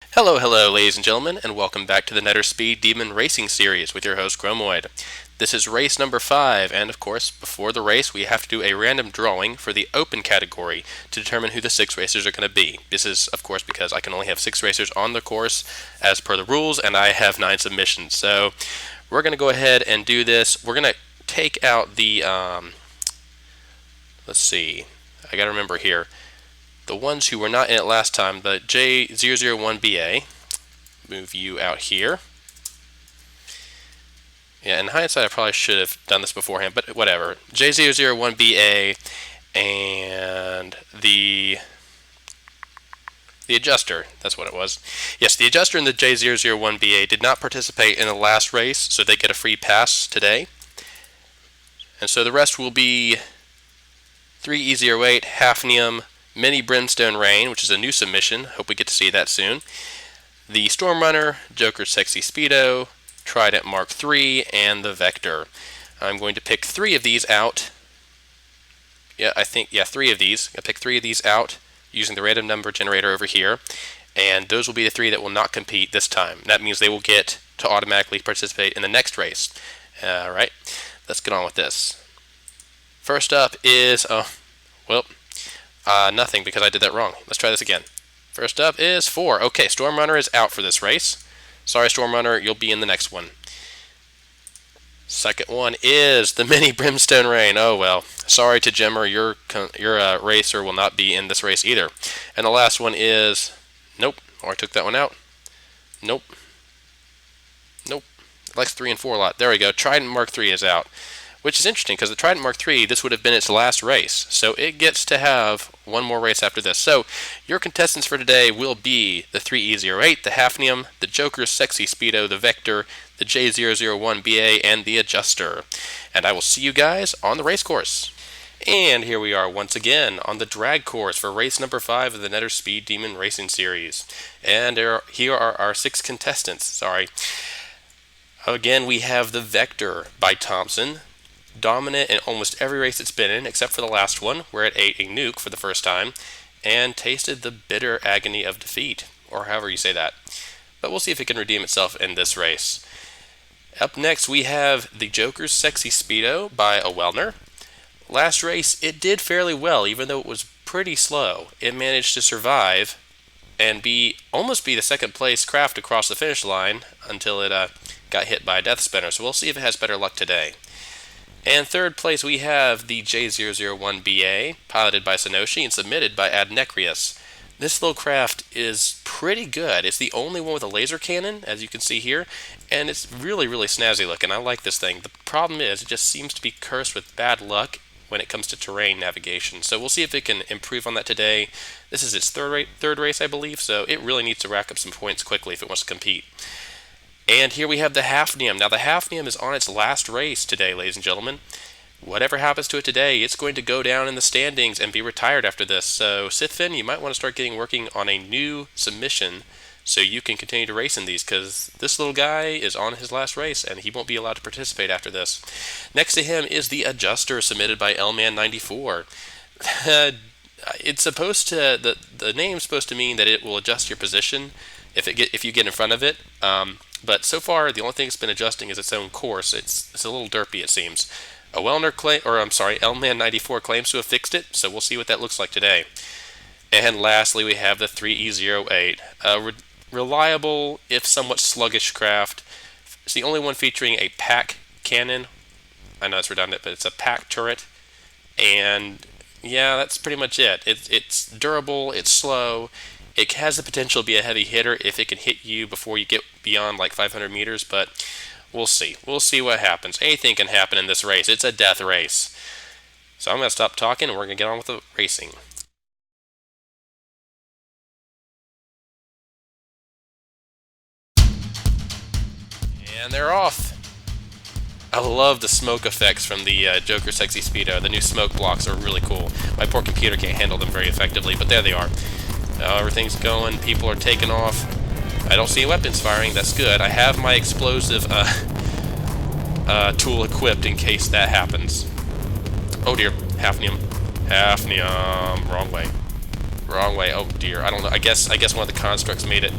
Hello, hello, ladies and gentlemen, and welcome back to the N.S.D Demon Racing Series with your host, Chromoid. This is race number 5, and of course, before the race, we have to do a random drawing for the open category to determine who the 6 racers are going to be. This is, of course, because I can only have 6 racers on the course as per the rules, and I have 9 submissions. So, we're going to go ahead and do this. We're going to take out the, let's see, I got to remember here. The ones who were not in it last time, the J001BA, move you out here. Yeah, in hindsight, I probably should have done this beforehand, but whatever. J001BA and the adjuster, that's what it was. Yes, the adjuster and the J001BA did not participate in the last race, so they get a free pass today. And so the rest will be 3E08, Hafnium, Mini Brimstone Rain, which is a new submission. Hope we get to see that soon. The Storm Runner, Joker's Sexy Speedo, Trident Mark III, and the Vector. I'm going to pick 3 of these out. Yeah, 3 of these. I'll pick 3 of these out using the random number generator over here. And those will be the 3 that will not compete this time. That means they will get to automatically participate in the next race. Alright, let's get on with this. First up is, nothing because I did that wrong. Let's try this again. First up is 4. Okay, Storm Runner is out for this race. Sorry, Storm Runner, you'll be in the next one. Second one is the Mini Brimstone Rain. Oh well. Sorry to Jimmer, your racer will not be in this race either. And the last one is, nope. Oh, I took that one out. Nope. Nope. It likes 3 and 4 a lot. There we go. Trident Mark III is out. Which is interesting, because the Trident Mark III, this would have been its last race. So it gets to have one more race after this. So your contestants for today will be the 3E08, the Hafnium, the Joker's Sexy Speedo, the Vector, the J001BA, and the Adjuster. And I will see you guys on the race course. And here we are once again on the drag course for race number 5 of the N.S.D Demon Racing Series. And here are our 6 contestants. Sorry. Again, we have the Vector by Tomson. Dominant in almost every race it's been in, except for the last one, where it ate a nuke for the first time, and tasted the bitter agony of defeat, or however you say that. But we'll see if it can redeem itself in this race. Up next, we have the Joker's Sexy Speedo by Awellner. Last race, it did fairly well, even though it was pretty slow. It managed to survive and almost be the second place craft across the finish line until it got hit by a death spinner, so we'll see if it has better luck today. And third place, we have the J001BA, piloted by Sonoshi and submitted by AdNecrias. This little craft is pretty good. It's the only one with a laser cannon, as you can see here, and it's really, really snazzy looking. I like this thing. The problem is, it just seems to be cursed with bad luck when it comes to terrain navigation. So we'll see if it can improve on that today. This is its third race, I believe, so it really needs to rack up some points quickly if it wants to compete. And here we have the Hafnium. Now the Hafnium is on its last race today, ladies and gentlemen. Whatever happens to it today, it's going to go down in the standings and be retired after this. So Cythphn, you might want to start working on a new submission so you can continue to race in these, because this little guy is on his last race and he won't be allowed to participate after this. Next to him is the Adjuster, submitted by Lman94. It's supposed to, the name's supposed to mean that it will adjust your position if you get in front of it. But so far, the only thing it's been adjusting is its own course. It's a little derpy, it seems. Lman94 claims to have fixed it, so we'll see what that looks like today. And lastly, we have the 3E08, a reliable, if somewhat sluggish craft. It's the only one featuring a pack cannon. I know it's redundant, but it's a pack turret. And yeah, that's pretty much it. It's durable, it's slow. It has the potential to be a heavy hitter if it can hit you before you get beyond like 500 meters, but we'll see. We'll see what happens. Anything can happen in this race. It's a death race. So I'm going to stop talking and we're going to get on with the racing. And they're off. I love the smoke effects from the Joker Sexy Speedo. The new smoke blocks are really cool. My poor computer can't handle them very effectively, but there they are. Everything's going, people are taking off. I don't see weapons firing, that's good. I have my explosive tool equipped in case that happens. Oh dear, Hafnium. Hafnium, wrong way. Wrong way, oh dear, I don't know, I guess one of the constructs made it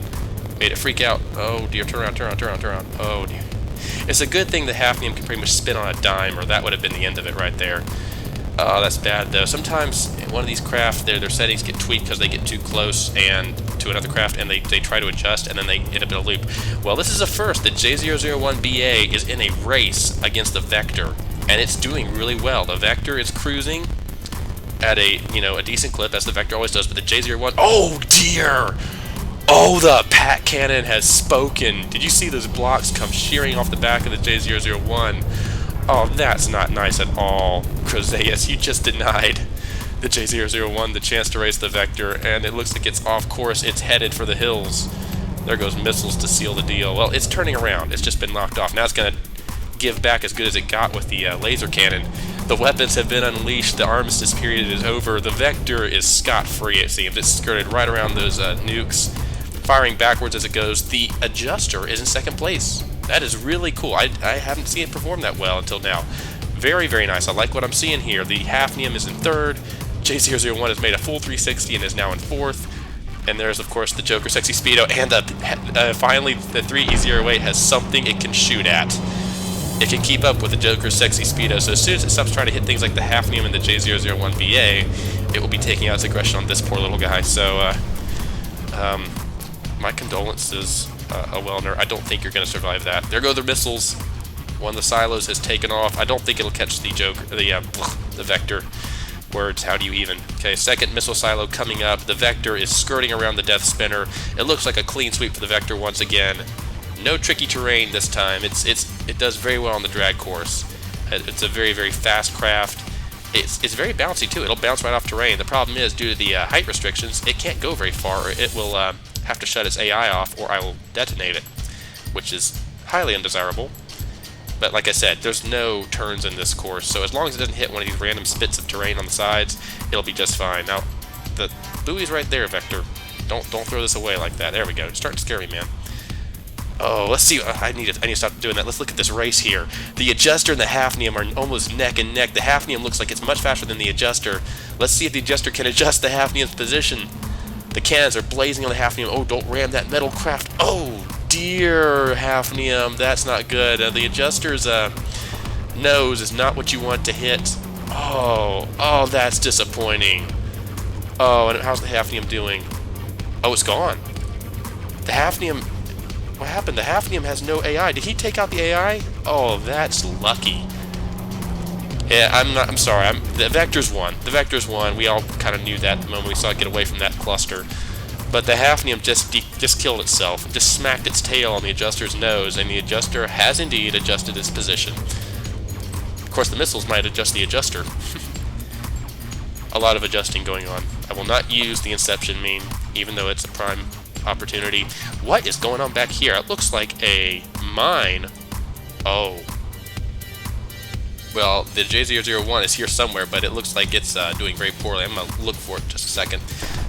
Made it freak out. Oh dear, turn around, turn around, turn around, turn around. Oh dear. It's a good thing the Hafnium can pretty much spin on a dime, or that would have been the end of it right there. Oh, that's bad though. Sometimes one of these craft, their settings get tweaked because they get too close and to another craft, and they try to adjust, and then they end up in a loop. Well, this is a first. The J001BA is in a race against the Vector, and it's doing really well. The Vector is cruising at a decent clip, as the Vector always does, but the J01, oh dear! Oh, the Pat Cannon has spoken. Did you see those blocks come shearing off the back of the J001? Oh, that's not nice at all. Chrozayis, you just denied the J001 the chance to race the Vector, and it looks like it's off course. It's headed for the hills. There goes missiles to seal the deal. Well, it's turning around. It's just been knocked off. Now it's going to give back as good as it got with the laser cannon. The weapons have been unleashed. The armistice period is over. The Vector is scot-free, it seems. It's skirted right around those nukes, firing backwards as it goes. The adjuster is in second place. That is really cool. I haven't seen it perform that well until now. Very, very nice. I like what I'm seeing here. The Hafnium is in third. J001 has made a full 360 and is now in fourth. And there's, of course, the Joker Sexy Speedo. And finally, the 3E08 has something it can shoot at. It can keep up with the Joker Sexy Speedo. So as soon as it stops trying to hit things like the Hafnium and the J001BA, it will be taking out its aggression on this poor little guy. So, my condolences, Awellner. I don't think you're going to survive that. There go the missiles. One of the silos has taken off. I don't think it'll catch the Joker, the Vector. Words, how do you even? Okay, second missile silo coming up. The Vector is skirting around the Death Spinner. It looks like a clean sweep for the Vector once again. No tricky terrain this time. It does very well on the drag course. It's a very, very fast craft. It's very bouncy too. It'll bounce right off terrain. The problem is, due to the height restrictions, it can't go very far, or it will have to shut its AI off, or I will detonate it, which is highly undesirable. But like I said, there's no turns in this course, so as long as it doesn't hit one of these random spits of terrain on the sides, it'll be just fine. Now, the buoy's right there, Vector. Don't throw this away like that. There we go. You're starting to scare me, man. Oh, let's see. I need to stop doing that. Let's look at this race here. The adjuster and the Hafnium are almost neck and neck. The Hafnium looks like it's much faster than the adjuster. Let's see if the adjuster can adjust the Hafnium's position. The cannons are blazing on the Hafnium. Oh, don't ram that metal craft. Oh, dear, Hafnium. That's not good. The adjuster's nose is not what you want to hit. Oh, that's disappointing. Oh, and how's the Hafnium doing? Oh, it's gone. The Hafnium... What happened? The Hafnium has no AI. Did he take out the AI? Oh, that's lucky. Yeah, I'm sorry. The Vector's won. The Vector's won. We all kind of knew that the moment we saw it get away from that cluster. But the Hafnium just killed itself. Just smacked its tail on the adjuster's nose, and the adjuster has indeed adjusted its position. Of course, the missiles might adjust the adjuster. A lot of adjusting going on. I will not use the Inception meme, even though it's a prime opportunity. What is going on back here? It looks like a mine. Oh. Well, the J001 is here somewhere, but it looks like it's doing very poorly. I'm going to look for it in just a second.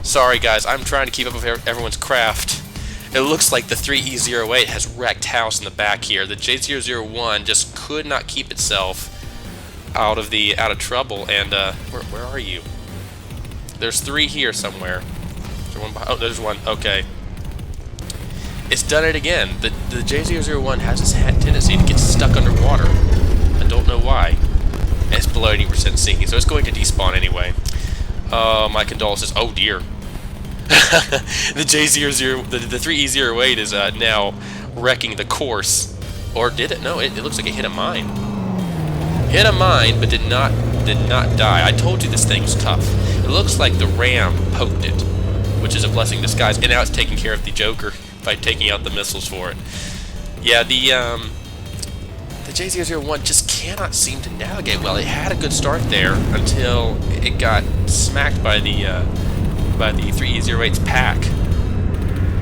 Sorry, guys. I'm trying to keep up with everyone's craft. It looks like the 3E08 has wrecked house in the back here. The J001 just could not keep itself out of trouble. And where are you? There's three here somewhere. Is there one behind? Oh, there's one. Okay. It's done it again. The J001 has this tendency to get stuck underwater. I don't know why. And it's below 80% sinking, so it's going to despawn anyway. My condolences. Oh dear. The J00, the 3E08 is now wrecking the course. Or did it? No, it looks like it hit a mine. Hit a mine, but did not die. I told you this thing was tough. It looks like the ram poked it, which is a blessing in disguise. And now it's taking care of the Joker by taking out the missiles for it. Yeah, the J001 just cannot seem to navigate well. It had a good start there until it got smacked by the 3E08's pack,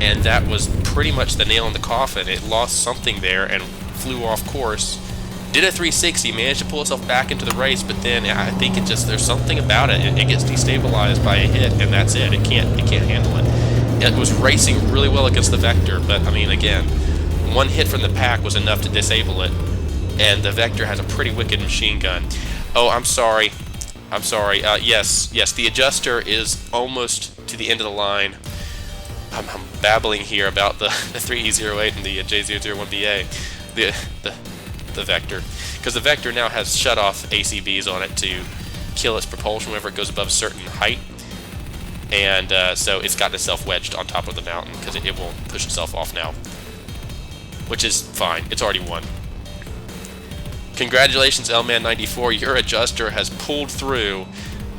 and that was pretty much the nail in the coffin. It lost something there and flew off course. Did a 360, managed to pull itself back into the race, but then I think there's something about it. It gets destabilized by a hit, and that's it. It can't handle it. It was racing really well against the Vector, but I mean, again, one hit from the pack was enough to disable it, and the Vector has a pretty wicked machine gun. Oh, I'm sorry. Yes, the adjuster is almost to the end of the line. I'm babbling here about the 3E08 and the J001BA, the Vector, because the Vector now has shut off ACBs on it to kill its propulsion whenever it goes above a certain height, and so it's gotten itself wedged on top of the mountain because it won't push itself off now, which is fine. It's already won. Congratulations, Lman94. Your adjuster has pulled through.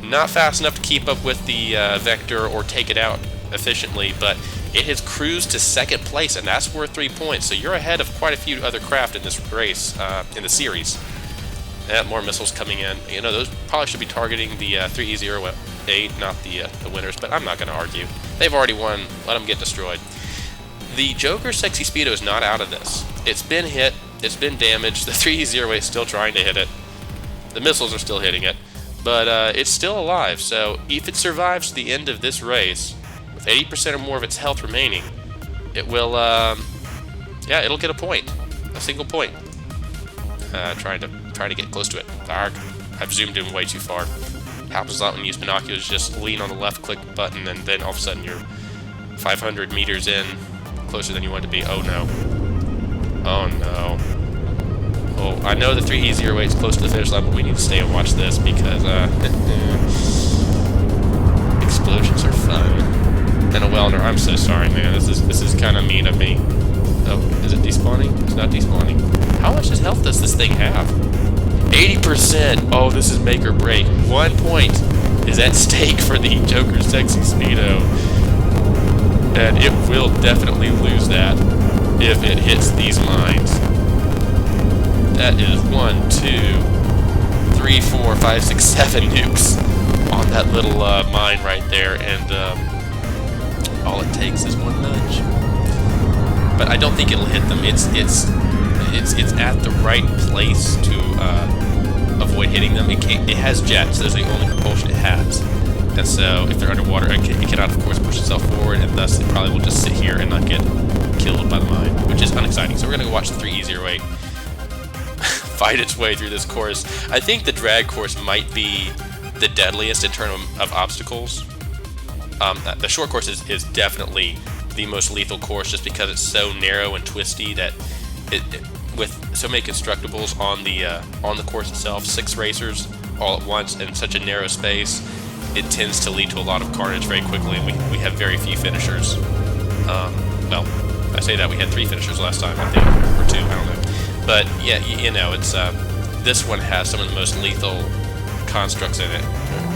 Not fast enough to keep up with the Vector or take it out efficiently, but it has cruised to second place, and that's worth 3 points. So you're ahead of quite a few other craft in this race, in the series. And more missiles coming in. You know, those probably should be targeting the 3E08, not the winners, but I'm not going to argue. They've already won. Let them get destroyed. The Joker Sexy Speedo is not out of this. It's been hit. It's been damaged. The 3E08 is still trying to hit it. The missiles are still hitting it. But it's still alive, so if it survives the end of this race, with 80% or more of its health remaining, it will, yeah, it'll get a point. A single point. Trying to get close to it. Arg. I've zoomed in way too far. Happens a lot when you use binoculars. Just lean on the left click button, and then all of a sudden you're 500 meters in, closer than you want to be. Oh no. Oh no. Oh, I know the 3E08 is close to the finish line, but we need to stay and watch this because explosions are fun. And Awellner, I'm so sorry, man. This is kind of mean of me. Oh, is it despawning? It's not despawning. How much health does this thing have? 80%. Oh, this is make or break. 1 point is at stake for the Joker Sexy Speedo, and it will definitely lose that if it hits these mines. That is 1, 2, 3, 4, 5, 6, 7 nukes on that little mine right there, and all it takes is one nudge. But I don't think it'll hit them. It's at the right place to avoid hitting them. It has jets. Those are the only propulsion it has, and so if they're underwater, it cannot, of course, push itself forward, and thus it probably will just sit here and not get killed by the mine, which is unexciting. So we're gonna go watch the 3E08 fight its way through this course. I think the drag course might be the deadliest in terms of obstacles. The short course is definitely the most lethal course, just because it's so narrow and twisty that with so many constructibles on the course itself, 6 racers all at once in such a narrow space, it tends to lead to a lot of carnage very quickly, and we have very few finishers. Well, I say that we had 3 finishers last time, I think, or 2, I don't know. But yeah, you know, it's this one has some of the most lethal constructs in it.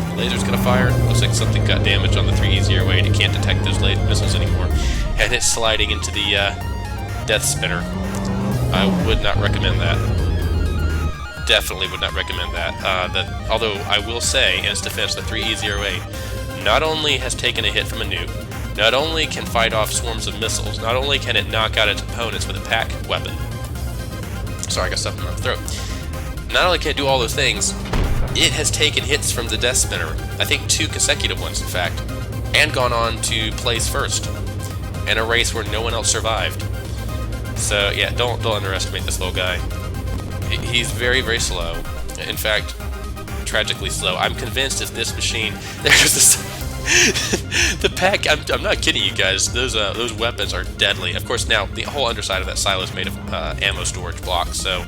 The laser's gonna fire. Looks like something got damaged on the 3E08. It can't detect those missiles anymore, and it's sliding into the death spinner. I would not recommend that. Definitely would not recommend that. Although I will say, in its defense, the 3E08 not only has taken a hit from a nuke, not only can fight off swarms of missiles, not only can it knock out its opponents with a pack weapon. Sorry, I got stuff in my throat. Not only can it do all those things, it has taken hits from the death spinner. I think 2 consecutive ones, in fact, and gone on to place first in a race where no one else survived. So yeah, don't underestimate this little guy. He's very, very slow. In fact, tragically slow. I'm convinced if this machine, there's this. The pack, I'm not kidding you guys, those weapons are deadly. Of course, now, the whole underside of that silo is made of ammo storage blocks, so,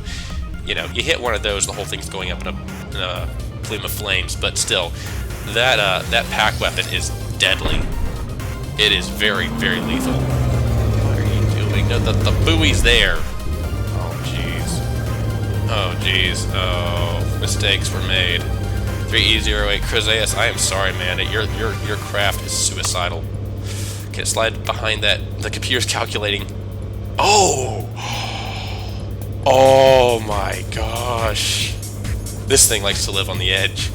you know, you hit one of those, the whole thing's going up in a plume of flames, but still, that pack weapon is deadly. It is very, very lethal. What are you doing? No, the buoy's there. Oh, jeez. Oh, jeez. Oh, mistakes were made. 3E08 Chrozayis, I am sorry, man. Your craft is suicidal. Okay, slide behind that. The computer's calculating. Oh! Oh my gosh. This thing likes to live on the edge.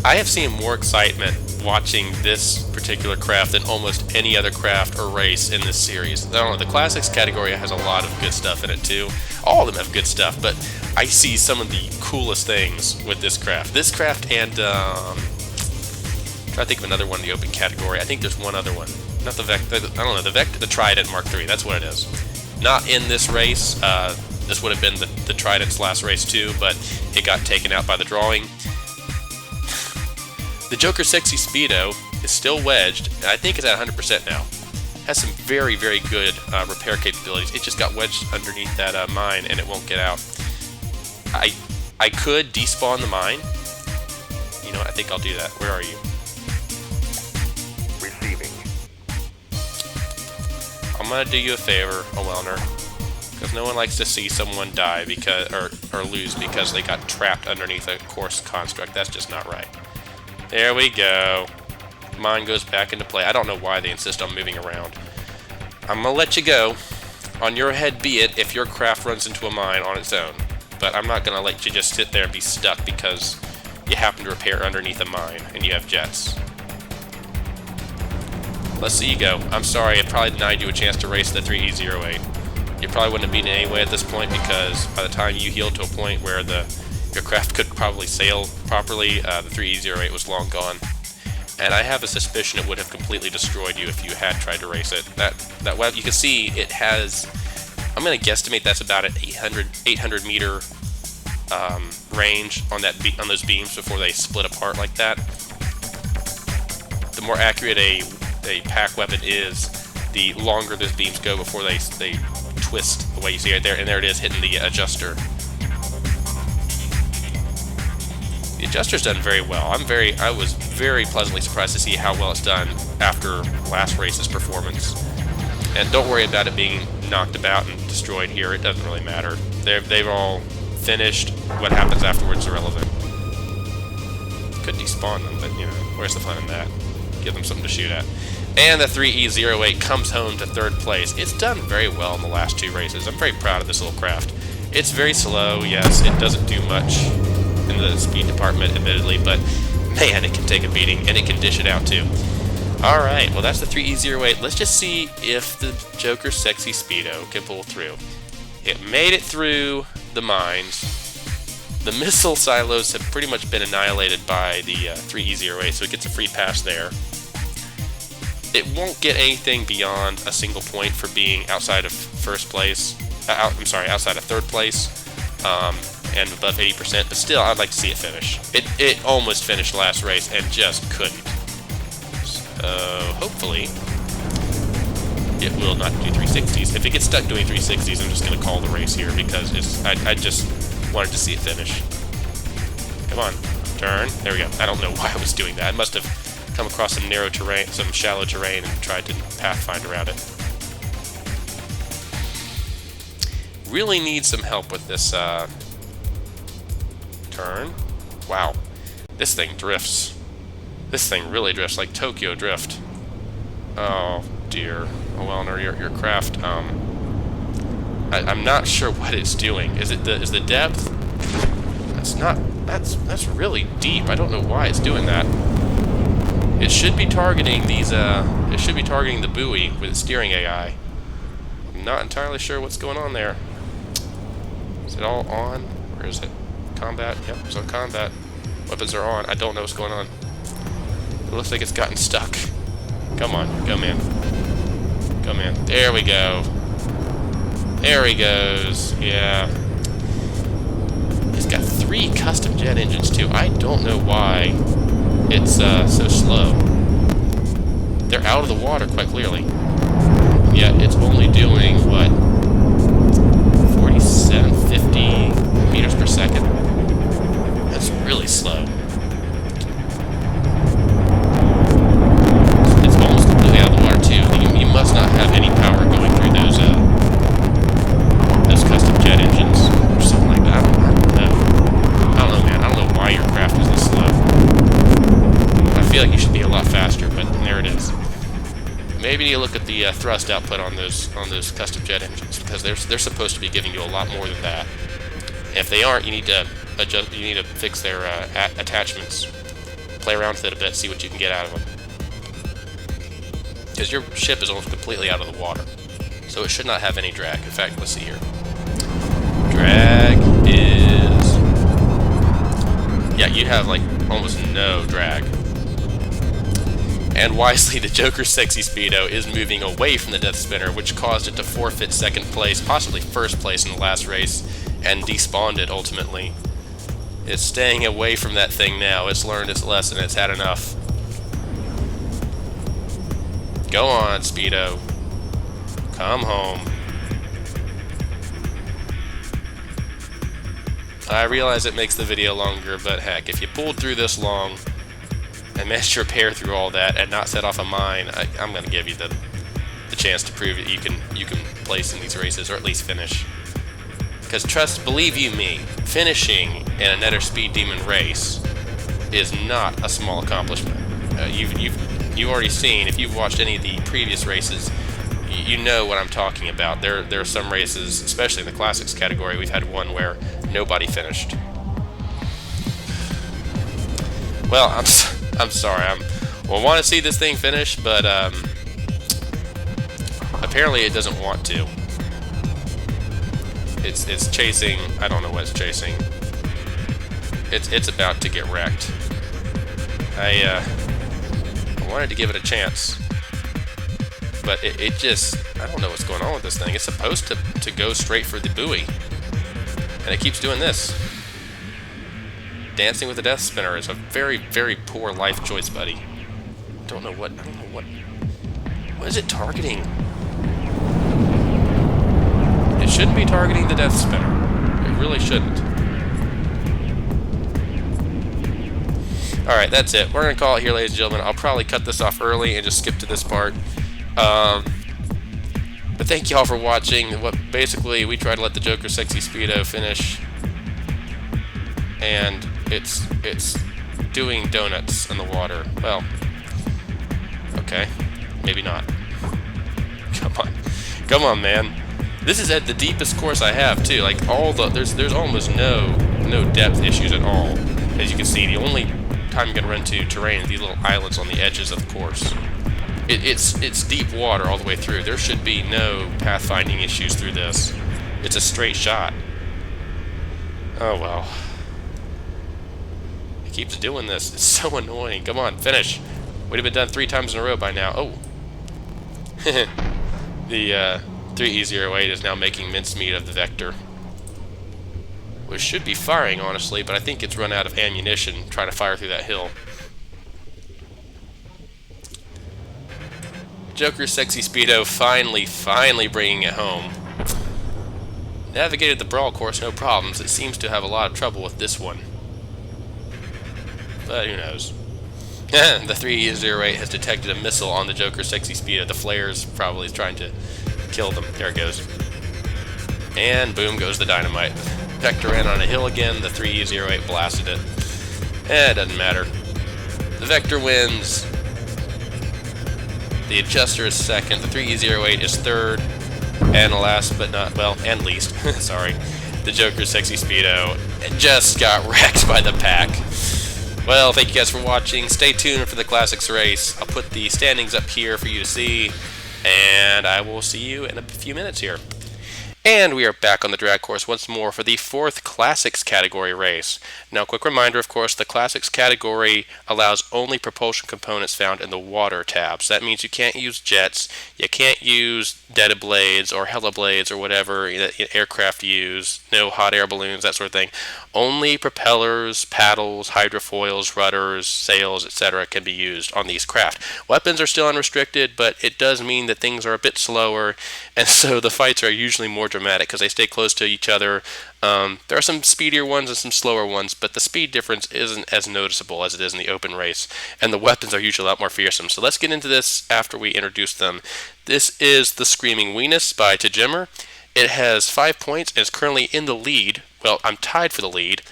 I have seen more excitement watching this particular craft than almost any other craft or race in this series. I don't know, the Classics category has a lot of good stuff in it too. All of them have good stuff, but I see some of the coolest things with this craft. This craft and, try to think of another one in the open category. I think there's one other one. Not the Vector, I don't know, the Trident Mark III, that's what it is. Not in this race. This would have been the Trident's last race too, but it got taken out by the drawing. The Joker Sexy Speedo is still wedged, and I think it's at 100% now. Has some very, very good repair capabilities. It just got wedged underneath that mine, and it won't get out. I could despawn the mine. You know what? I think I'll do that. Where are you? Receiving. I'm gonna do you a favor, Awellner, because no one likes to see someone die because or lose because they got trapped underneath a coarse construct. That's just not right. There we go. Mine goes back into play. I don't know why they insist on moving around. I'm gonna let you go. On your head be it if your craft runs into a mine on its own. But I'm not gonna let you just sit there and be stuck because you happen to repair underneath a mine and you have jets. Let's see you go. I'm sorry, it probably denied you a chance to race the 3E08. You probably wouldn't have beaten it anyway at this point because by the time you healed to a point where your craft could probably sail properly, the 3E08 was long gone. And I have a suspicion it would have completely destroyed you if you had tried to race it. That web, you can see it has, I'm going to guesstimate that's about an 800 meter range on those beams before they split apart like that. The more accurate a pack weapon is, the longer those beams go before they twist the way you see right there. And there it is, hitting the adjuster. The adjuster's done very well. I was very pleasantly surprised to see how well it's done after last race's performance. And don't worry about it being knocked about and destroyed here. It doesn't really matter. They've all finished. What happens afterwards is irrelevant. Could despawn them, but you know, where's the fun in that? Give them something to shoot at. And the 3E08 comes home to third place. It's done very well in the last two races. I'm very proud of this little craft. It's very slow, yes. It doesn't do much in the speed department, admittedly, but man, it can take a beating, and it can dish it out too. Alright, well that's the 3E08. Let's just see if the Joker's Sexy Speedo can pull through. It made it through the mines. The missile silos have pretty much been annihilated by the 3E08, so it gets a free pass there. It won't get anything beyond a single point for being outside of first place. Outside of third place. And above 80%, but still, I'd like to see it finish. It almost finished last race and just couldn't. So, hopefully, it will not do 360s. If it gets stuck doing 360s, I'm just going to call the race here because I just wanted to see it finish. Come on, turn. There we go. I don't know why I was doing that. I must have come across some narrow terrain, some shallow terrain, and tried to pathfind around it. Really need some help with this, turn. Wow. This thing drifts. This thing really drifts, like Tokyo Drift. Oh, dear. Awellner, your craft, I'm not sure what it's doing. Is the depth? That's really deep. I don't know why it's doing that. It should be targeting it should be targeting the buoy with its steering AI. I'm not entirely sure what's going on there. Is it all on? Where is it? Combat? Yep, it's on combat. Weapons are on. I don't know what's going on. It looks like it's gotten stuck. Come on, go man. Go man. There we go. There he goes. Yeah. It's got 3 custom jet engines too. I don't know why it's so slow. They're out of the water quite clearly. Yet it's only doing what? 4750 meters per second. That's really slow. It's almost completely out of the water too. You must not have any power going through those custom jet engines or something like that. I don't know. I don't know, man. I don't know why your craft is this slow. I feel like you should be a lot faster, but there it is. Maybe you look at the thrust output on those custom jet engines because they're supposed to be giving you a lot more than that. If they aren't, you need to adjust. You need to fix their attachments. Play around with it a bit, see what you can get out of them. Because your ship is almost completely out of the water, so it should not have any drag. In fact, let's see here. Drag is, yeah, you have like almost no drag. And wisely, the Joker's Sexy Speedo is moving away from the Death Spinner, which caused it to forfeit second place, possibly first place in the last race, and despawned it ultimately. It's staying away from that thing now. It's learned its lesson. It's had enough. Go on, Speedo. Come home. I realize it makes the video longer, but heck, if you pulled through this long and managed to repair through all that and not set off a mine, I'm going to give you the chance to prove that you can place in these races, or at least finish. Because believe you me, finishing in a Nether Speed Demon race is not a small accomplishment. You've already seen, if you've watched any of the previous races, you know what I'm talking about. There are some races, especially in the classics category, we've had one where nobody finished. Well, I'm sorry. I want to see this thing finish, but apparently it doesn't want to. It's chasing. I don't know what it's chasing. It's about to get wrecked. I wanted to give it a chance, but it just, I don't know what's going on with this thing. It's supposed to go straight for the buoy, and it keeps doing this. Dancing with the Death Spinner is a very, very poor life choice, buddy. I don't know what is it targeting? It shouldn't be targeting the Death Spinner. It really shouldn't. Alright, that's it. We're going to call it here, ladies and gentlemen. I'll probably cut this off early and just skip to this part. But thank you all for watching. Basically, we try to let the Joker Sexy Speedo finish, and it's doing donuts in the water. Well, okay, maybe not. Come on, man. This is at the deepest course I have too. Like there's almost no depth issues at all. As you can see, the only time you're gonna run into terrain is these little islands on the edges of the course. It's deep water all the way through. There should be no pathfinding issues through this. It's a straight shot. Oh well. It keeps doing this. It's so annoying. Come on, finish. Would have been done 3 times in a row by now. Oh. The 3E08 is now making mincemeat of the Vector, which should be firing, honestly, but I think it's run out of ammunition trying to fire through that hill. Joker Sexy Speedo finally bringing it home. Navigated the Brawl course, no problems. It seems to have a lot of trouble with this one, but who knows. The 3E08 has detected a missile on the Joker Sexy Speedo. The flares probably is trying to kill them. There it goes. And boom goes the dynamite. Vector ran on a hill again. The 3E08 blasted it. It doesn't matter. The Vector wins. The Adjuster is second. The 3E08 is third. And last but not, well, and least, sorry, the Joker Sexy Speedo just got wrecked by the pack. Well, thank you guys for watching. Stay tuned for the Classics race. I'll put the standings up here for you to see, and I will see you in a few minutes here. And we are back on the drag course once more for the 4th Classics category race. Now, quick reminder, of course, the Classics category allows only propulsion components found in the water tabs. That means you can't use jets, you can't use Detta blades or Hella blades or whatever that aircraft use, no hot air balloons, that sort of thing. Only propellers, paddles, hydrofoils, rudders, sails, etc. can be used on these craft. Weapons are still unrestricted, but it does mean that things are a bit slower, and so the fights are usually more dramatic because they stay close to each other. There are some speedier ones and some slower ones, but the speed difference isn't as noticeable as it is in the open race, and the weapons are usually a lot more fearsome. So let's get into this after we introduce them. This is the Screaming Weenus by Tajimmer. It has 5 points and is currently in the lead. Well, I'm tied for the lead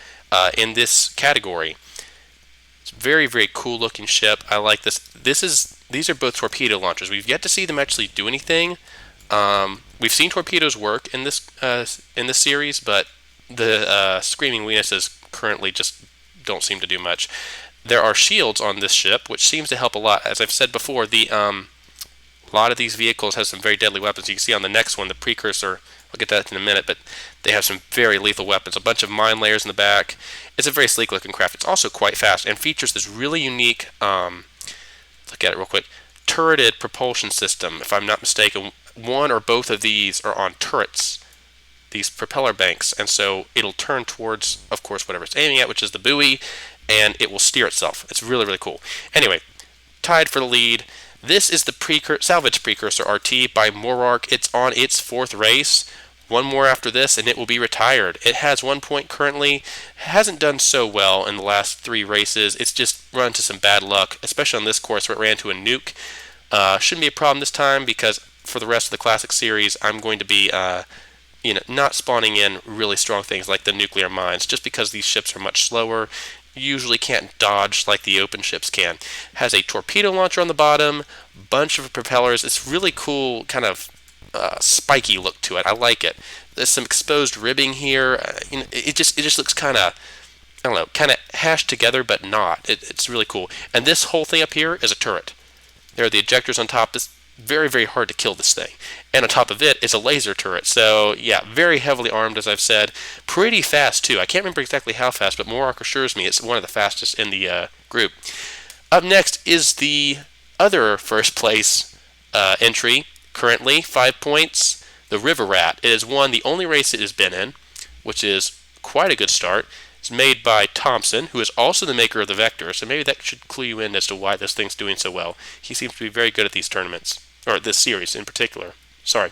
in this category. It's a very, very cool looking ship. I like this. These are both torpedo launchers. We've yet to see them actually do anything. We've seen torpedoes work in this series, but the Screaming Weenuses currently just don't seem to do much. There are shields on this ship, which seems to help a lot. As I've said before, a lot of these vehicles have some very deadly weapons. You can see on the next one, the Precursor. I'll get that in a minute, but they have some very lethal weapons. A bunch of mine layers in the back. It's a very sleek-looking craft. It's also quite fast and features this really unique, look at it real quick, turreted propulsion system. If I'm not mistaken, one or both of these are on turrets, these propeller banks, and so it'll turn towards, of course, whatever it's aiming at, which is the buoy, and it will steer itself. It's really, really cool. Anyway, tied for the lead. This is the Salvaged Precursor RT by Mourark. It's on its 4th race. One more after this and it will be retired. It has 1 point currently. Hasn't done so well in the last 3 races. It's just run into some bad luck, especially on this course where it ran to a nuke. Shouldn't be a problem this time because for the rest of the Classic Series, I'm going to be not spawning in really strong things like the nuclear mines, just because these ships are much slower. Usually can't dodge like the open ships can. Has a torpedo launcher on the bottom, bunch of propellers. It's really cool, kind of spiky look to it. I like it. There's some exposed ribbing here. It just looks kind of, I don't know, kind of hashed together, but not. It's really cool. And this whole thing up here is a turret. There are the ejectors on top. It's very, very hard to kill this thing. And on top of it is a laser turret. So, yeah, very heavily armed, as I've said. Pretty fast, too. I can't remember exactly how fast, but Mourark assures me it's one of the fastest in the group. Up next is the other first place entry. Currently, 5 points. The River Rat. It has won the only race it has been in, which is quite a good start. It's made by Tomson, who is also the maker of the Vector, so maybe that should clue you in as to why this thing's doing so well. He seems to be very good at these tournaments, or this series in particular. Sorry.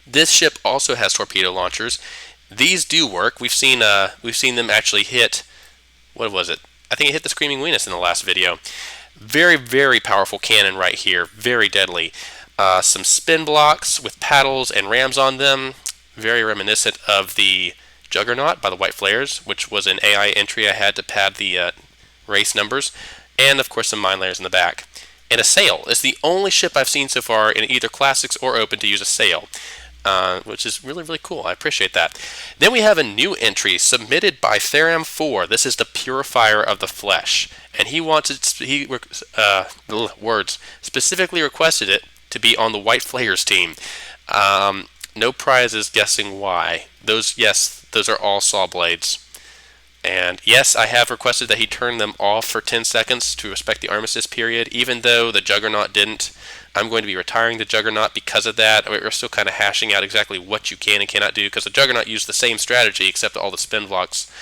This ship also has torpedo launchers. These do work. We've seen them actually hit, what was it? I think it hit the Screaming Weenus in the last video. Very, very powerful cannon right here. Very deadly. Some spin blocks with paddles and rams on them. Very reminiscent of the Juggernaut by the White Flares, which was an AI entry I had to pad the race numbers. And, of course, some mine layers in the back. And a sail. It's the only ship I've seen so far in either Classics or Open to use a sail. Which is really, really cool. I appreciate that. Then we have a new entry submitted by Theram4. This is the Purifier of the Flesh. And he specifically requested it to be on the White Flares team. No prizes guessing why. Those are all saw blades. And yes, I have requested that he turn them off for 10 seconds to respect the armistice period, even though the Juggernaut didn't. I'm going to be retiring the Juggernaut because of that. We're still kind of hashing out exactly what you can and cannot do, because the Juggernaut used the same strategy, except all the spin blocks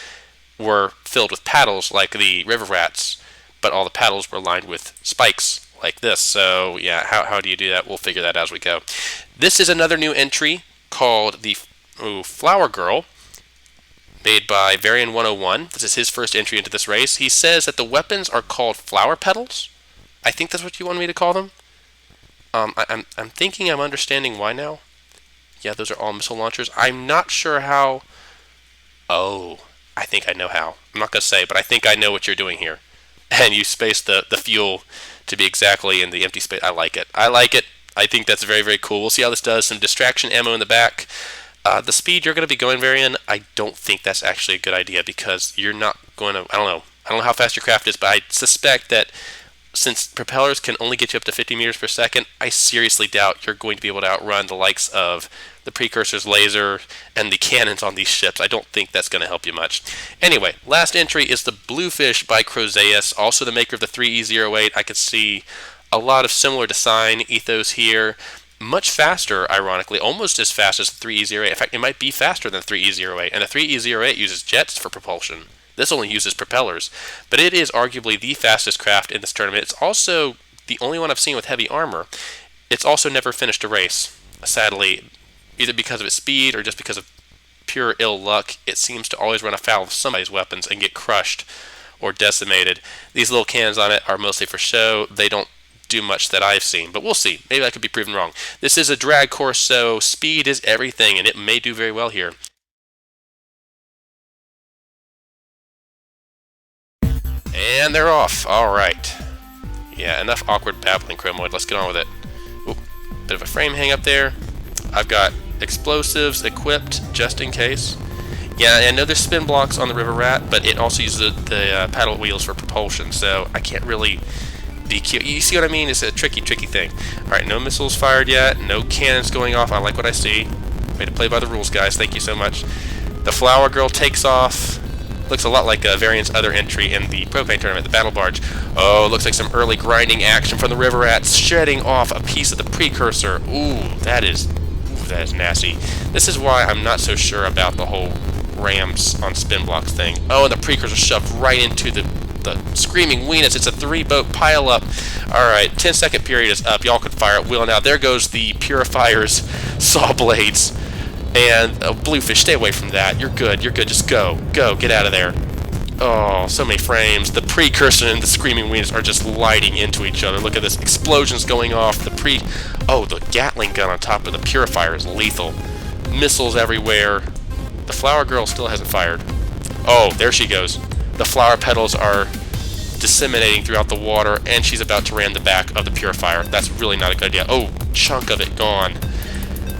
were filled with paddles like the River Rats, but all the paddles were lined with spikes like this. So yeah, how do you do that? We'll figure that out as we go. This is another new entry called the Flower Girl, made by Varian 101. This is his first entry into this race. He says that the weapons are called flower petals. I think that's what you want me to call them. I'm thinking I'm understanding why now. Yeah, those are all missile launchers. I'm not sure how. Oh, I think I know how. I'm not going to say, but I think I know what you're doing here. And you space the fuel to be exactly in the empty space. I like it. I think that's very, very cool. We'll see how this does. Some distraction ammo in the back. The speed you're going to be going, Varian, I don't think that's actually a good idea, because you're not going to, I don't know how fast your craft is, but I suspect that since propellers can only get you up to 50 meters per second, I seriously doubt you're going to be able to outrun the likes of the Precursor's laser and the cannons on these ships. I don't think that's going to help you much. Anyway, last entry is the Bluefish by Chrozayis, also the maker of the 3E08. I could see a lot of similar design ethos here. Much faster, ironically, almost as fast as the 3E08. In fact, it might be faster than the 3E08. And the 3E08 uses jets for propulsion. This only uses propellers. But it is arguably the fastest craft in this tournament. It's also the only one I've seen with heavy armor. It's also never finished a race, sadly, either because of its speed or just because of pure ill luck. It seems to always run afoul of somebody's weapons and get crushed or decimated. These little cannons on it are mostly for show. They don't do much that I've seen, but we'll see. Maybe I could be proven wrong. This is a drag course, so speed is everything, and it may do very well here. And they're off. All right. Yeah, enough awkward babbling, Chromoid. Let's get on with it. Oop, bit of a frame hang up there. I've got explosives equipped just in case. Yeah, I know there's spin blocks on the River Rat, but it also uses the paddle wheels for propulsion, so I can't really be cute. You see what I mean? It's a tricky thing. Alright, no missiles fired yet, no cannons going off. I like what I see. Way to play by the rules, guys. Thank you so much. The Flower Girl takes off. Looks a lot like Variant's other entry in the propane tournament, the Battle Barge. Oh, looks like some early grinding action from the River Rats, shedding off a piece of the Precursor. Ooh, that is nasty. This is why I'm not so sure about the whole rams on spin blocks thing. Oh, and the Precursor shoved right into the the Screaming Weenus. It's a 3-boat pile-up. Alright, 10-second period is up. Y'all can fire at will now. There goes the Purifier's saw blades. And Bluefish, stay away from that. You're good. You're good. Just go. Go. Get out of there. Oh, so many frames. The Precursor and the Screaming Weenus are just lighting into each other. Look at this. Explosions going off. Oh, the Gatling gun on top of the Purifier is lethal. Missiles everywhere. The Flower Girl still hasn't fired. Oh, there she goes. The flower petals are disseminating throughout the water, and she's about to ram the back of the Purifier. That's really not a good idea. Oh, chunk of it gone.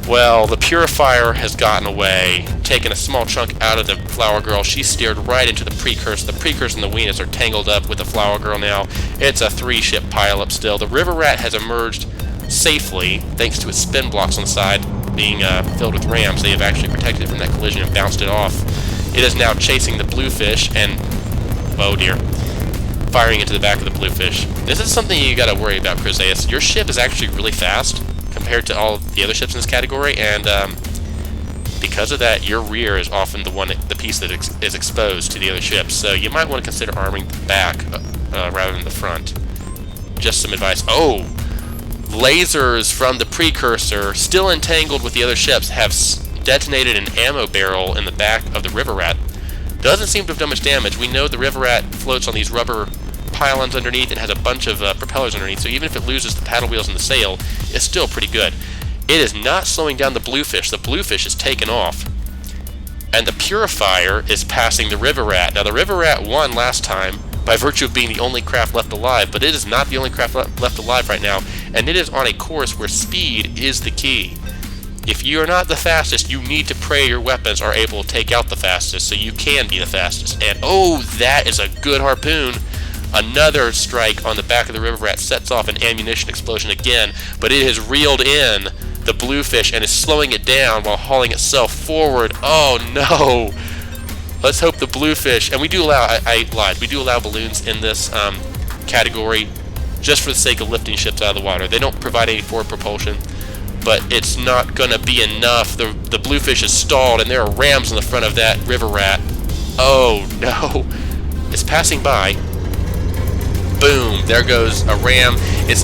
Well, the Purifier has gotten away, taken a small chunk out of the Flower Girl. She steered right into the Precursor. The Precursor and the Weenus are tangled up with the Flower Girl now. It's a 3-ship pileup still. The River Rat has emerged safely, thanks to its spin blocks on the side being filled with rams. They have actually protected it from that collision and bounced it off. It is now chasing the Bluefish and, oh dear, firing into the back of the Bluefish. This is something you gotta worry about, Chrozayis. Your ship is actually really fast compared to all the other ships in this category, and because of that, your rear is often the piece that is exposed to the other ships. So you might want to consider arming the back rather than the front. Just some advice. Oh, lasers from the Precursor, still entangled with the other ships, have detonated an ammo barrel in the back of the River Rat. Doesn't seem to have done much damage. We know the River Rat floats on these rubber pylons underneath and has a bunch of propellers underneath, so even if it loses the paddle wheels and the sail, it's still pretty good. It is not slowing down the Bluefish. The Bluefish is taken off, and the Purifier is passing the River Rat. Now, the River Rat won last time by virtue of being the only craft left alive, but it is not the only craft left alive right now, and it is on a course where speed is the key. If you are not the fastest, you need to pray your weapons are able to take out the fastest, so you can be the fastest. And oh, that is a good harpoon. Another strike on the back of the River Rat sets off an ammunition explosion again, but it has reeled in the Bluefish and is slowing it down while hauling itself forward. Oh no! Let's hope the Bluefish, and we do allow, I lied, we do allow balloons in this category just for the sake of lifting ships out of the water. They don't provide any forward propulsion, but it's not going to be enough. The Bluefish is stalled, and there are rams in the front of that River Rat. Oh no! It's passing by. Boom! There goes a ram. It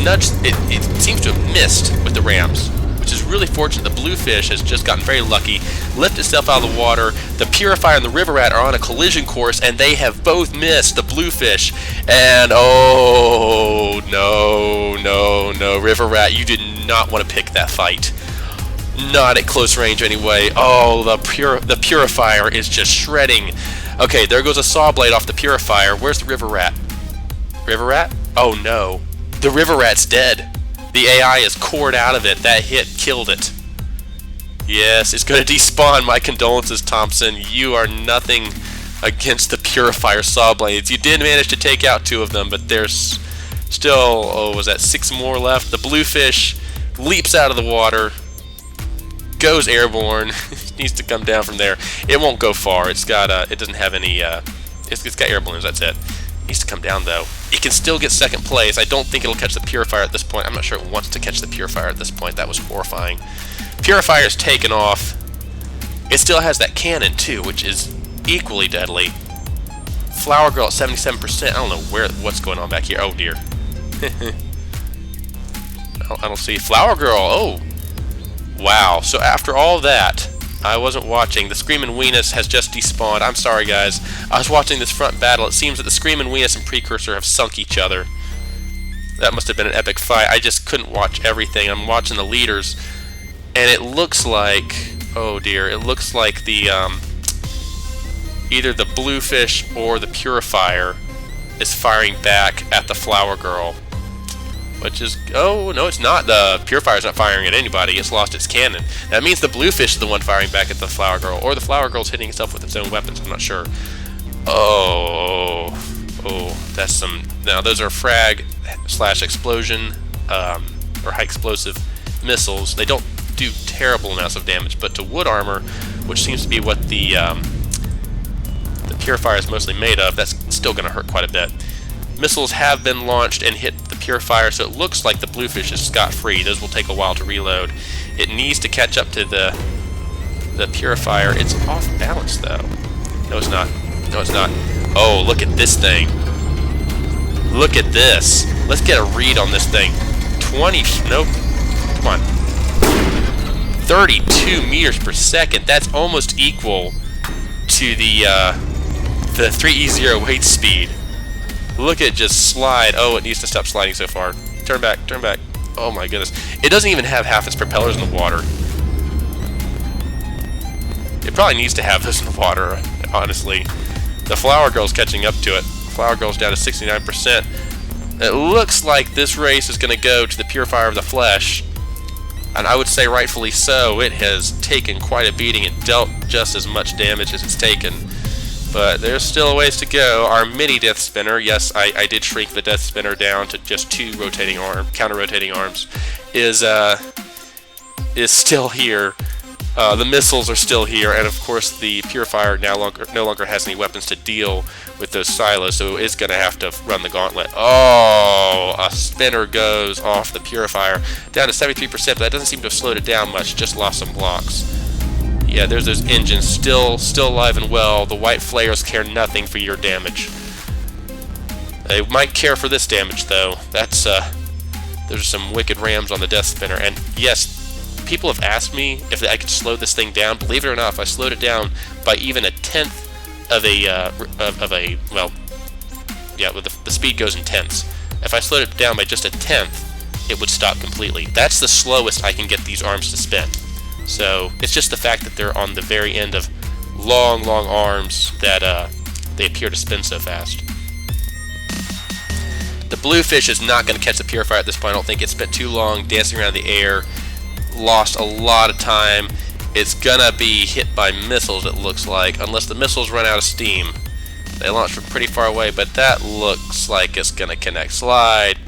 seems to have missed with the rams, which is really fortunate. The Bluefish has just gotten very lucky, lifted itself out of the water. The Purifier and the River Rat are on a collision course, and they have both missed the Bluefish. And oh no, River Rat, you did not want to pick that fight. Not at close range anyway. Oh, the Purifier is just shredding. Okay, there goes a saw blade off the Purifier. Where's the River Rat? River Rat? Oh no. The River Rat's dead. The AI is cored out of it. That hit killed it. Yes, it's going to despawn. My condolences, Tomson. You are nothing against the Purifier saw blades. You did manage to take out 2 of them, but there's still, oh, was that 6 more left? The Bluefish leaps out of the water, goes airborne. Needs to come down from there. It won't go far. It doesn't have any, it's got air balloons, that's it. Needs to come down though. It can still get second place. I don't think it'll catch the Purifier at this point. I'm not sure it wants to catch the Purifier at this point. That was horrifying. Purifier's taken off. It still has that cannon too, which is equally deadly. Flower Girl at 77%. I don't know what's going on back here. Oh dear. I don't see Flower Girl. Oh, wow. So after all that, I wasn't watching. The Screaming Weenus has just despawned. I'm sorry, guys. I was watching this front battle. It seems that the Screaming Weenus and Precursor have sunk each other. That must have been an epic fight. I just couldn't watch everything. I'm watching the leaders, and it looks like, oh dear, it looks like the either the Bluefish or the Purifier is firing back at the Flower Girl. Which is, oh, no, it's not. The Purifier's not firing at anybody. It's lost its cannon. That means the Bluefish is the one firing back at the Flower Girl, or the Flower Girl's hitting itself with its own weapons. I'm not sure. Oh, that's some. Now, those are frag/explosion or high explosive missiles. They don't do terrible amounts of damage, but to wood armor, which seems to be what the Purifier is mostly made of, that's still going to hurt quite a bit. Missiles have been launched and hit the Purifier, so it looks like the Bluefish is scot-free. Those will take a while to reload. It needs to catch up to the Purifier. It's off balance, though. No, it's not. No, it's not. Oh, look at this thing. Look at this. Let's get a read on this thing. 20, nope. Come on. 32 meters per second. That's almost equal to the 3E0 weight speed. Look at it just slide. Oh, it needs to stop sliding so far. Turn back, turn back. Oh my goodness. It doesn't even have half its propellers in the water. It probably needs to have this in the water, honestly. The Flower Girl's catching up to it. Flower Girl's down to 69%. It looks like this race is going to go to the Purifier of the Flesh. And I would say rightfully so. It has taken quite a beating and dealt just as much damage as it's taken. But there's still a ways to go. Our mini Death Spinner, yes, I did shrink the Death Spinner down to just 2 rotating counter-rotating arms, is still here. The missiles are still here, and of course the Purifier no longer has any weapons to deal with those silos, so it's going to have to run the gauntlet. Oh, a spinner goes off the Purifier, down to 73%, but that doesn't seem to have slowed it down much, just lost some blocks. Yeah, there's those engines still alive and well. The white flares care nothing for your damage. They might care for this damage, though. There's some wicked rams on the Death Spinner, and yes, people have asked me if I could slow this thing down. Believe it or not, if I slowed it down by even a tenth of a well, yeah, the speed goes in tenths. If I slowed it down by just a tenth, it would stop completely. That's the slowest I can get these arms to spin. So it's just the fact that they're on the very end of long arms that they appear to spin so fast. The Bluefish is not going to catch the Purifier at this point. I don't think. It spent too long dancing around the air, lost a lot of time. It's going to be hit by missiles, it looks like, unless the missiles run out of steam. They launch from pretty far away, but that looks like it's going to connect. Slide,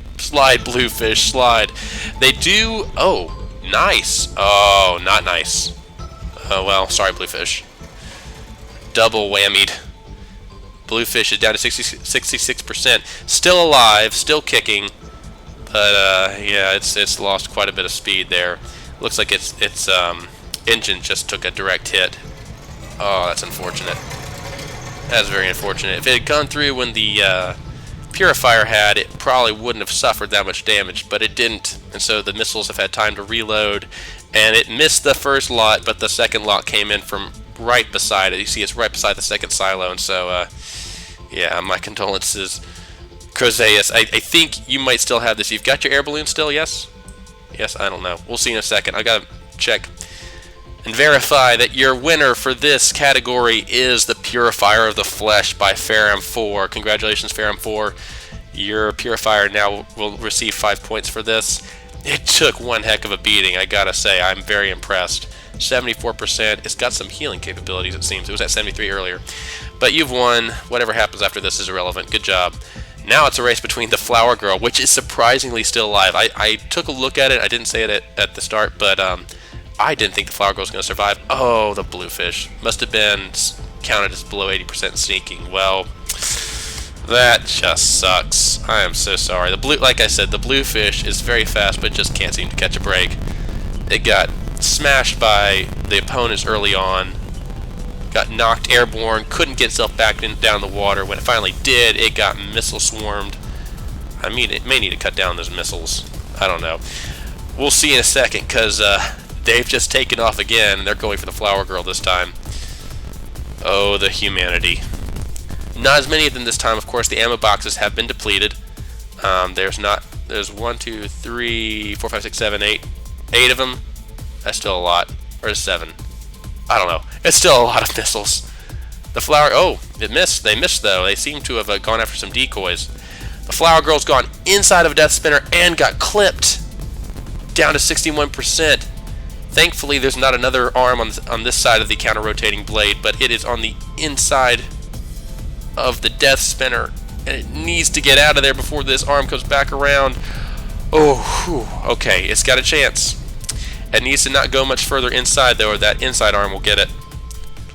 Bluefish, slide. They do... Oh, nice. Oh, not nice. Oh, well, sorry, Bluefish. Double whammied. Bluefish is down to 66%. Still alive, still kicking. But, yeah, it's lost quite a bit of speed there. Looks like its engine just took a direct hit. Oh, that's unfortunate. That's very unfortunate. If it had gone through when the Purifier had, it probably wouldn't have suffered that much damage, but it didn't, and so the missiles have had time to reload, and it missed the first lot, but the second lot came in from right beside it. You see it's right beside the second silo, and so, yeah, my condolences, Chrozayis. I think you might still have this. You've got your air balloon still, yes? Yes, I don't know. We'll see in a second. I gotta check and verify that your winner for this category is the Purifier of the Flesh by Faram4. Congratulations, Faram4. Your Purifier now will receive 5 points for this. It took one heck of a beating, I gotta say. I'm very impressed. 74%. It's got some healing capabilities, it seems. It was at 73 earlier. But you've won. Whatever happens after this is irrelevant. Good job. Now it's a race between the Flower Girl, which is surprisingly still alive. I took a look at it. I didn't say it at the start, but I didn't think the Flower Girl was going to survive. Oh, the Bluefish. Must have been counted as below 80% sneaking. Well, that just sucks. I am so sorry. Like I said, the Bluefish is very fast, but just can't seem to catch a break. It got smashed by the opponents early on. Got knocked airborne. Couldn't get itself back down the water. When it finally did, it got missile swarmed. I mean, it may need to cut down those missiles. I don't know. We'll see in a second, because they've just taken off again, and they're going for the Flower Girl this time. Oh, the humanity. Not as many of them this time, of course. The ammo boxes have been depleted. There's 1, 2, 3, 4, 5, 6, 7, 8. 8 of them. That's still a lot. Or 7. I don't know. It's still a lot of missiles. The Flower... Oh, it missed. They missed, though. They seem to have gone after some decoys. The Flower Girl's gone inside of a Death Spinner and got clipped. Down to 61%. Thankfully, there's not another arm on this side of the counter-rotating blade, but it is on the inside of the Death Spinner, and it needs to get out of there before this arm comes back around. Oh, whew. Okay, it's got a chance. It needs to not go much further inside, though, or that inside arm will get it.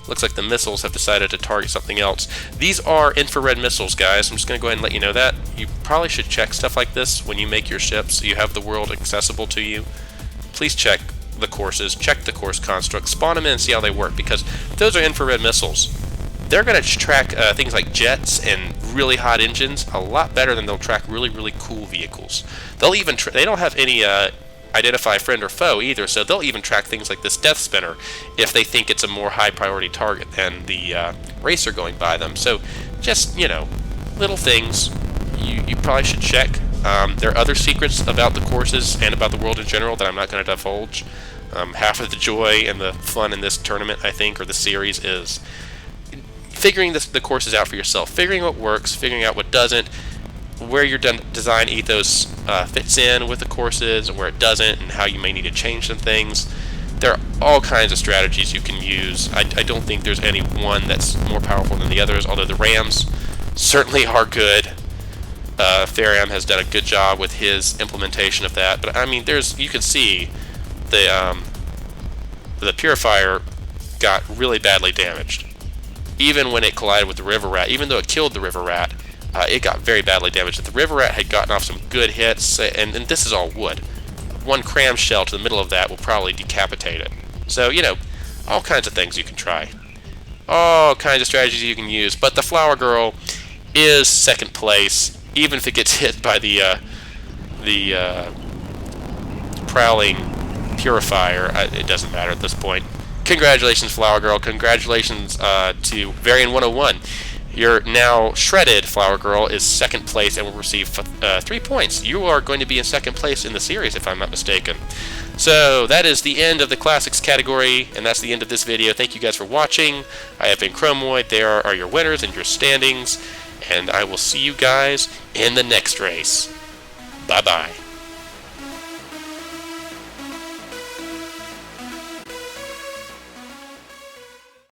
Looks like the missiles have decided to target something else. These are infrared missiles, guys. I'm just going to go ahead and let you know that. You probably should check stuff like this when you make your ships, so you have the world accessible to you. Please check the courses, check the course constructs, spawn them in and see how they work, because those are infrared missiles. they're going to track things like jets and really hot engines a lot better than they'll track really, really cool vehicles. They'll even they don't have any identify friend or foe either, so they'll even track things like this death spinner if they think it's a more high priority target than the racer going by them. So just, you know, little things you probably should check. There are other secrets about the courses and about the world in general that I'm not going to divulge. Half of the joy and the fun in this tournament, I think, or the series, is figuring the courses out for yourself, figuring what works, figuring out what doesn't, where your design ethos fits in with the courses and where it doesn't, and how you may need to change some things. There are all kinds of strategies you can use. I don't think there's any one that's more powerful than the others, although the Rams certainly are good. Faram has done a good job with his implementation of that, but I mean, you can see the Purifier got really badly damaged. Even when it collided with the River Rat, even though it killed the River Rat, it got very badly damaged. If the River Rat had gotten off some good hits, and this is all wood, one cram shell to the middle of that will probably decapitate it. So, you know, all kinds of things you can try. All kinds of strategies you can use, but the Flower Girl is second place, even if it gets hit by the prowling Purifier. It doesn't matter at this point. Congratulations, Flower Girl. Congratulations to Varian 101. Your now shredded Flower Girl is second place and will receive 3 points. You are going to be in second place in the series, if I'm not mistaken. So that is the end of the Classics category, and that's the end of this video. Thank you guys for watching. I have been Chromoid. There are your winners and your standings, and I will see you guys in the next race. Bye-bye.